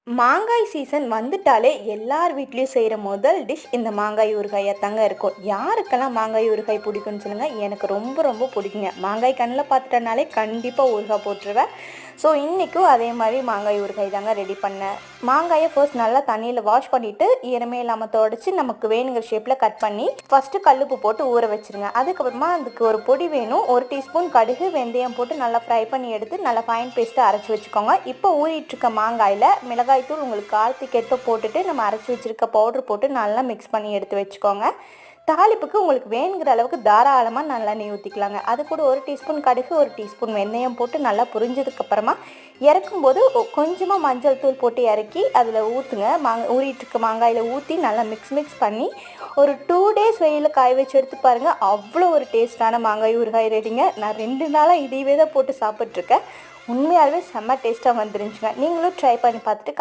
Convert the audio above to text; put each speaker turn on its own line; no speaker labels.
மாங்காய் சீசன் வந்துட்டாலே எல்லார் வீட்லேயும் செய்கிற முதல் டிஷ் இந்த மாங்காய் ஊறுகாயாக தாங்க இருக்கும். யாருக்கெல்லாம் மாங்காய் ஊறுகாய் பிடிக்கும்னு சொல்லுங்கள். எனக்கு ரொம்ப ரொம்ப பிடிக்குங்க. மாங்காய் கண்ணில் பார்த்துட்டனாலே கண்டிப்பாக ஊறுகாய் போட்டுருவேன். ஸோ இன்றைக்கும் அதே மாதிரி மாங்காய் ஊறுகாய் தாங்க ரெடி பண்ணேன். மாங்காயை ஃபர்ஸ்ட் நல்லா தண்ணியில் வாஷ் பண்ணிவிட்டு ஈரமே இல்லாமல் துடைச்சி நமக்கு வேணுங்கிற ஷேப்பில் கட் பண்ணி ஃபஸ்ட்டு கல்லுப்பு போட்டு ஊற வச்சுருங்க. அதுக்கப்புறமா அதுக்கு ஒரு பொடி வேணும். 1 டீஸ்பூன் கடுகு வெந்தயம் போட்டு நல்லா ஃப்ரை பண்ணி எடுத்து நல்லா ஃபைன் பேஸ்ட்டு அரைச்சி வச்சுக்கோங்க. இப்போ ஊறிட்டுருக்க மாங்காயில் மிளகாய்த்தூள் உங்களுக்கு காரத்துக்கு ஏற்ப போட்டுட்டு நம்ம அரைச்சி வச்சுருக்க பவுட்ரு போட்டு நல்லா மிக்ஸ் பண்ணி எடுத்து வச்சுக்கோங்க. தாளிப்புக்கு உங்களுக்கு வேணுங்கிற அளவுக்கு தாராளமாக நல்லெண்ணெய் ஊற்றிக்கலாங்க. அது கூட 1 டீஸ்பூன் கடுகு 1 டீஸ்பூன் வெந்தயம் போட்டு நல்லா புரிஞ்சதுக்கப்புறமா இறக்கும்போது கொஞ்சமாக மஞ்சள் தூள் போட்டு இறக்கி அதில் ஊற்றுங்க. ஊறிட்டுருக்க மாங்காயில் ஊற்றி நல்லா மிக்ஸ் பண்ணி ஒரு 2 டேஸ் வெயிலில் காய வச்சு எடுத்து பாருங்கள். அவ்வளோ ஒரு டேஸ்ட்டான மாங்காய் ஊறுகாய் ரெடிங்க. நான் 2 நாளாக இதையவே தான் போட்டு சாப்பிட்ருக்கேன். உண்மையாகவே செம்ம டேஸ்ட்டாக வந்துருந்துச்சுங்க. நீங்களும் ட்ரை பண்ணி பார்த்துட்டு